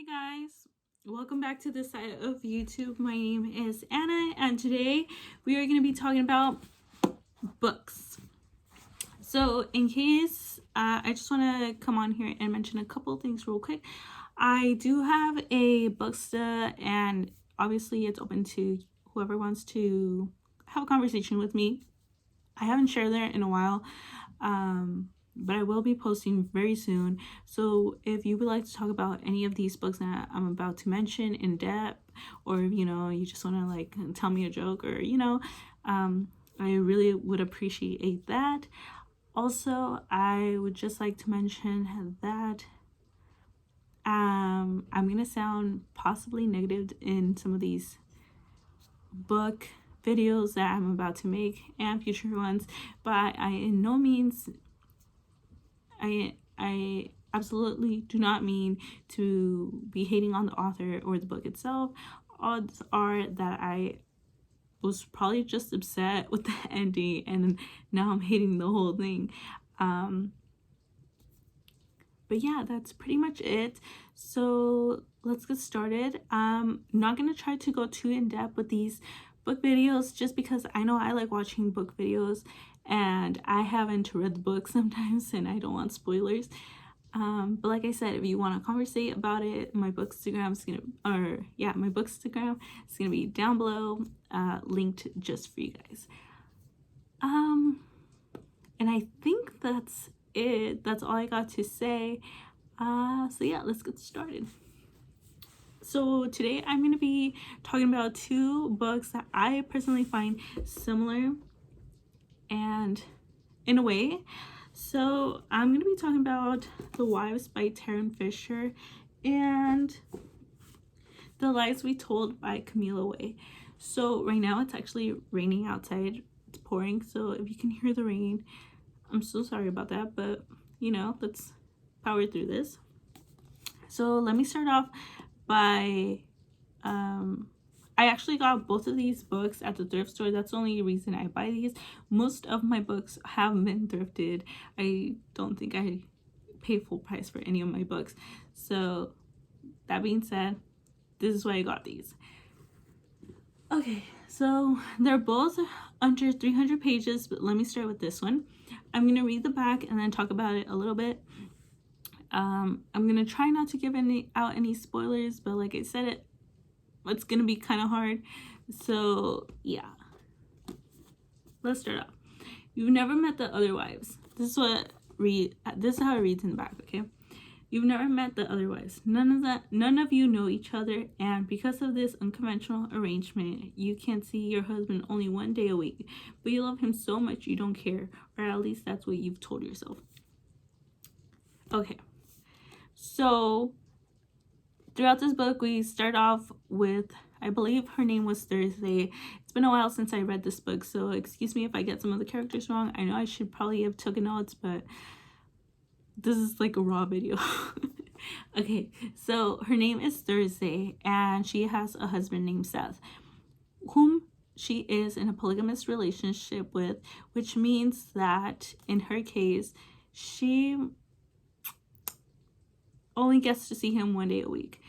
Hi guys, welcome back to this side of YouTube. My name is Anna and today we are going to be talking about books. So in case I just want to come on here and mention a couple things real quick. I do have a booksta and obviously it's open to whoever wants to have a conversation with me. I haven't shared there in a while. But I will be posting very soon. So if you would like to talk about any of these books that I'm about to mention in depth, or you just want to like tell me a joke, or I really would appreciate that. Also, I would just like to mention that I'm gonna sound possibly negative in some of these book videos that I'm about to make and future ones, but I in no means I absolutely do not mean to be hating on the author or the book itself. Odds are that I was probably just upset with the ending and now I'm hating the whole thing. But yeah, that's pretty much it. So let's get started. I'm not gonna try to go too in depth with these book videos just because I know I like watching book videos and I haven't read the book sometimes and I don't want spoilers. But like I said, if you want to conversate about it, my bookstagram is gonna be down below, linked just for you guys. And I think that's it. That's all I got to say. So yeah, let's get started. So today I'm going to be talking about two books that I personally find similar and in a way. So I'm going to be talking about The Wives by Taryn Fisher and The Lies We Told by Camilla. So right now it's actually raining outside. It's pouring, so if you can hear the rain, I'm so sorry about that, but let's power through this. So let me start off by I actually got both of these books at the thrift store. That's the only reason I buy these. Most of my books have been thrifted. I don't think I pay full price for any of my books. So that being said, this is why I got these. Okay, so they're both under 300 pages, but let me start with this one. I'm going to read the back and then talk about it a little bit. I'm going to try not to give out any spoilers, but like I said, it's going to be kind of hard. So yeah, let's start off. You've never met the other wives. This is how it reads in the back, okay? You've never met the other wives. None of you know each other, and because of this unconventional arrangement, you can see your husband only one day a week, but you love him so much you don't care, or at least that's what you've told yourself. Okay, so throughout this book, we start off with, I believe her name was Thursday. It's been a while since I read this book, so excuse me if I get some of the characters wrong. I know I should probably have taken notes, but this is like a raw video. Okay, so her name is Thursday, and she has a husband named Seth, whom she is in a polygamous relationship with, which means that in her case, she only gets to see him one day a week.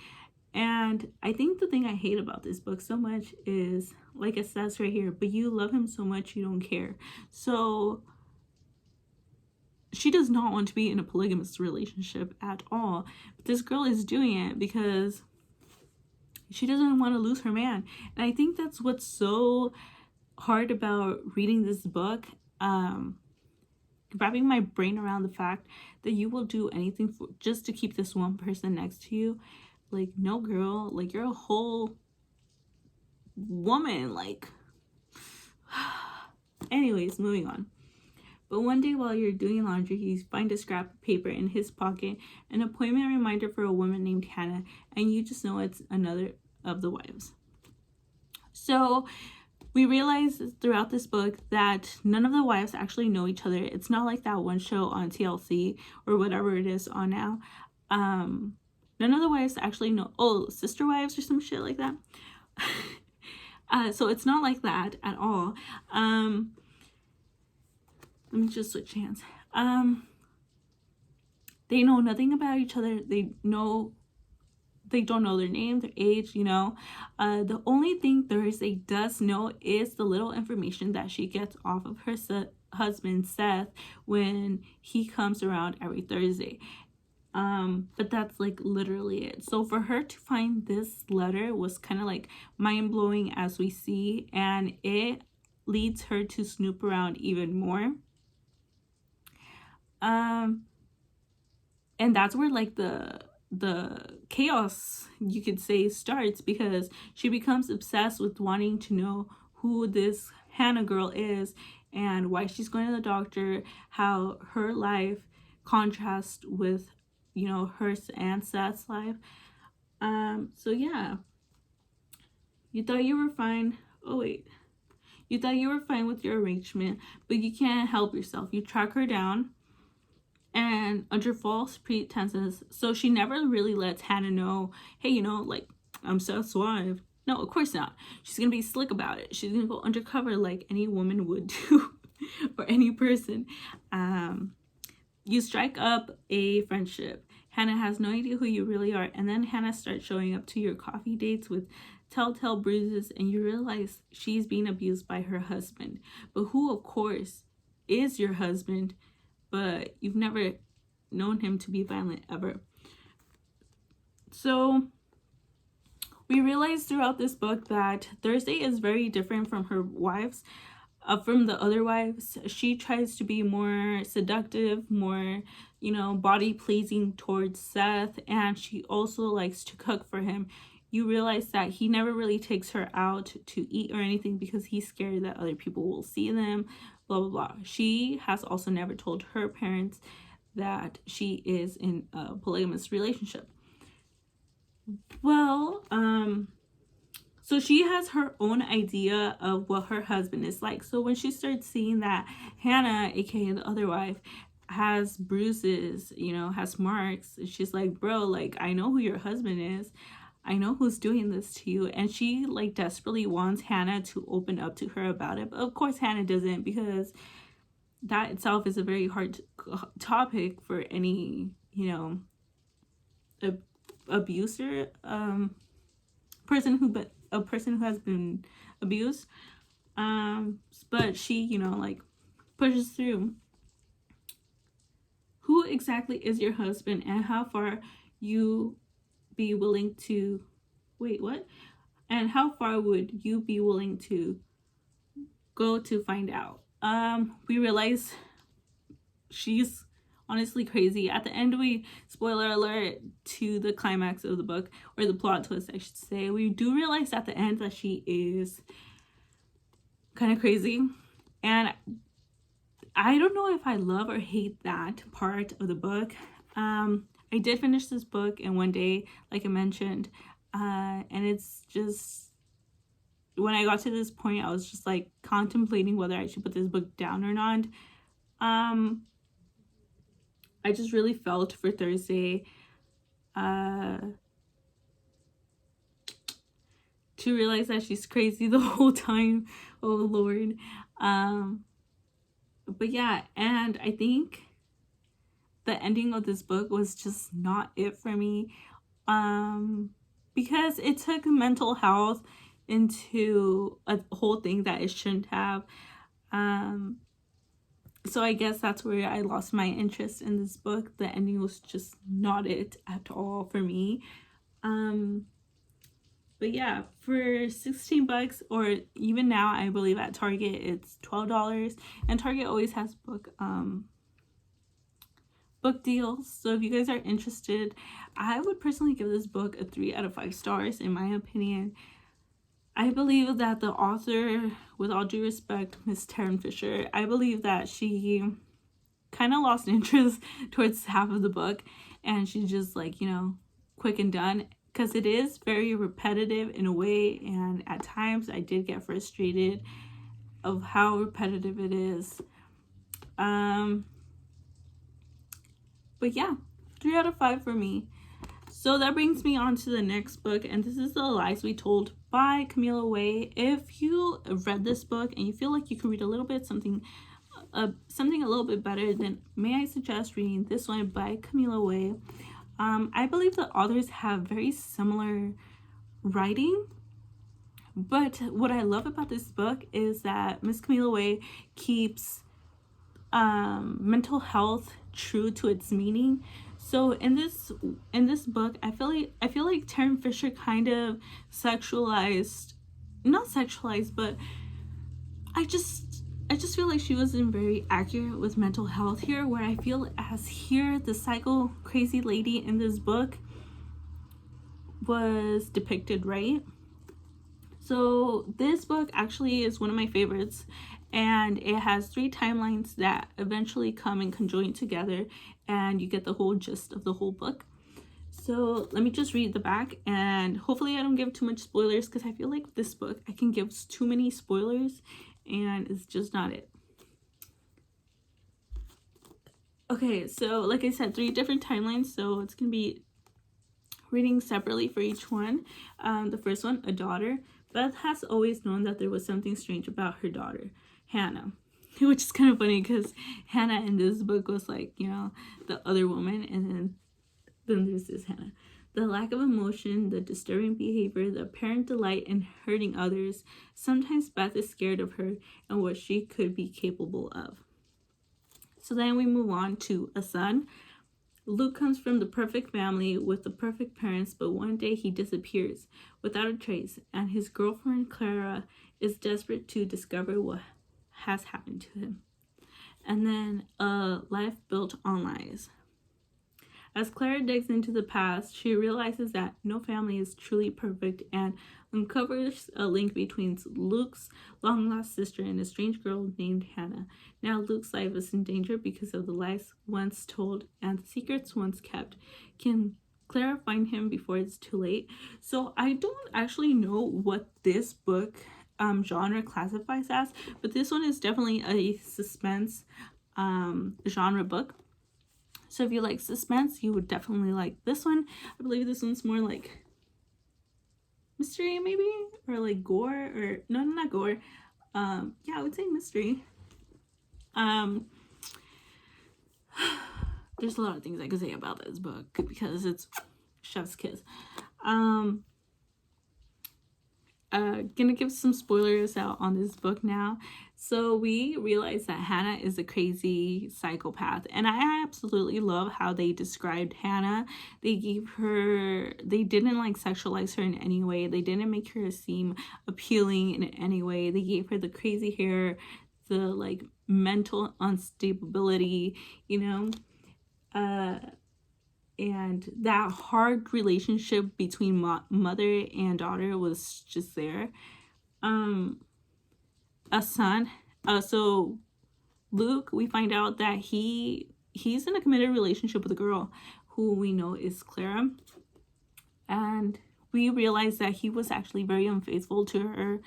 And I think the thing I hate about this book so much is, like it says right here, but you love him so much you don't care. So she does not want to be in a polygamous relationship at all. But this girl is doing it because she doesn't want to lose her man. And I think that's what's so hard about reading this book. Wrapping my brain around the fact that you will do anything just to keep this one person next to you. Like, no, girl, like, you're a whole woman. Like, anyways, moving on. But one day while you're doing laundry, you find a scrap of paper in his pocket, an appointment reminder for a woman named Hannah, and you just know it's another of the wives. So we realize throughout this book that none of the wives actually know each other. It's not like that one show on TLC or whatever it is on now. None of the wives actually know, sister wives or some shit like that. So it's not like that at all. Let me just switch hands. They know nothing about each other. They know they don't know their name, their age, you know. The only thing Thursday does know is the little information that she gets off of her husband Seth when he comes around every Thursday. But that's like literally it. So for her to find this letter was kind of like mind-blowing, as we see, and it leads her to snoop around even more. And that's where like the chaos, you could say, starts, because she becomes obsessed with wanting to know who this Hannah girl is and why she's going to the doctor, how her life contrasts with, you know, her and Seth's life. So yeah, you thought you were fine. Oh wait, you thought you were fine with your arrangement, but you can't help yourself. You track her down, and under false pretenses. So she never really lets Hannah know, hey, you know, like, I'm Seth's wife. No, of course not. She's gonna be slick about it. She's gonna go undercover like any woman would do, or any person. You strike up a friendship. Hannah has no idea who you really are, and then Hannah starts showing up to your coffee dates with telltale bruises, and you realize she's being abused by her husband, but who, of course, is your husband, but you've never known him to be violent ever. So we realize throughout this book that Thursday is very different from her wives. From the other wives, she tries to be more seductive, more, you know, body pleasing towards Seth, and she also likes to cook for him. You realize that he never really takes her out to eat or anything because he's scared that other people will see them, blah blah blah. She has also never told her parents that she is in a polygamous relationship. Well, so she has her own idea of what her husband is like. So when she starts seeing that Hannah, aka the other wife, has bruises, you know, has marks, she's like, bro, like, I know who your husband is. I know who's doing this to you. And she like desperately wants Hannah to open up to her about it. But of course Hannah doesn't, because that itself is a very hard topic for any, you know, abuser, person who has been abused. But she, you know, like, pushes through. Who exactly is your husband, and how far you be willing to and how far would you be willing to go to find out? We realize she's honestly crazy. At the end, we, spoiler alert to the climax of the book, or the plot twist I should say, we do realize at the end that she is kind of crazy. And I don't know if I love or hate that part of the book. I did finish this book in one day, like I mentioned, and it's just, when I got to this point, I was just like contemplating whether I should put this book down or not. I just really felt for Thursday to realize that she's crazy the whole time. Oh Lord. But yeah, and I think the ending of this book was just not it for me, because it took mental health into a whole thing that it shouldn't have. So I guess that's where I lost my interest in this book. The ending was just not it at all for me. But yeah, for $16, or even now I believe at Target it's $12, and Target always has book deals. So if you guys are interested, I would personally give this book a 3 out of 5 stars in my opinion. I believe that the author, with all due respect, Miss Taryn Fisher, I believe that she kind of lost interest towards half of the book, and she's just like, you know, quick and done, because it is very repetitive in a way, and at times I did get frustrated of how repetitive it is. But yeah, 3 out of 5 for me. So that brings me on to the next book, and this is The Lies We Told by Camilla Way. If you read this book and you feel like you can read a little bit something a little bit better, then may I suggest reading this one by Camilla Way. I believe the authors have very similar writing, but what I love about this book is that Miss Camilla Way keeps mental health true to its meaning. So in this book, I feel like Taryn Fisher kind of sexualized, not sexualized, but I just feel like she wasn't very accurate with mental health here, where I feel as here the psycho crazy lady in this book was depicted right. So this book actually is one of my favorites, and it has 3 timelines that eventually come and conjoin together, and you get the whole gist of the whole book. So let me just read the back, and hopefully I don't give too much spoilers, because I feel like with this book I can give too many spoilers and it's just not it. Okay, so like I said, 3 different timelines, so it's gonna be reading separately for each one. The first one, a daughter. Beth has always known that there was something strange about her daughter, Hannah. Which is kind of funny because Hannah in this book was like, you know, the other woman, and then there's this Hannah. The lack of emotion, the disturbing behavior, the apparent delight in hurting others. Sometimes Beth is scared of her and what she could be capable of. So then we move on to a son. Luke comes from the perfect family with the perfect parents, but one day he disappears without a trace, and his girlfriend Clara is desperate to discover what has happened to him. And then a life built on lies. As Clara digs into the past, she realizes that no family is truly perfect and uncovers a link between Luke's long-lost sister and a strange girl named Hannah. Now Luke's life is in danger because of the lies once told and the secrets once kept. Can Clara find him before it's too late? So I don't actually know what this book genre classifies as, but this one is definitely a suspense genre book. So if you like suspense, you would definitely like this one. I believe this one's more like mystery maybe, or like gore, or no, not gore. Yeah, I would say mystery. There's a lot of things I could say about this book because it's chef's kiss. Gonna give some spoilers out on this book now. So we realize that Hannah is a crazy psychopath, and I absolutely love how they described Hannah. They didn't like sexualize her in any way. They didn't make her seem appealing in any way. They gave her the crazy hair, the like mental instability, you know, and that hard relationship between mother and daughter was just there. A son. So Luke, we find out that he's in a committed relationship with a girl who we know is Clara, and we realize that he was actually very unfaithful to her,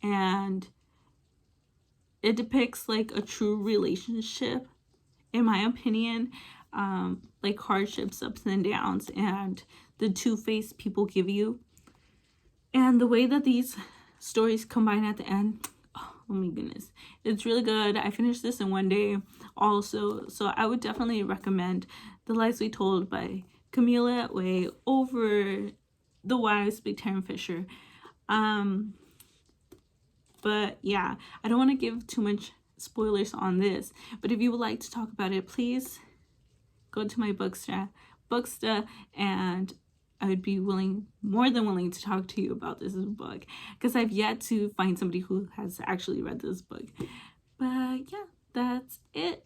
and it depicts like a true relationship, in my opinion. Like hardships, ups and downs, and the two-faced people give you, and the way that these stories combine at the end, oh my goodness, it's really good. I finished this in one day also, so I would definitely recommend The Lies We Told by Camilla Way over The Wives by Taryn Fisher. But yeah, I don't want to give too much spoilers on this, but if you would like to talk about it, please go to my booksta, and I would be more than willing to talk to you about this book, because I've yet to find somebody who has actually read this book. But yeah, that's it.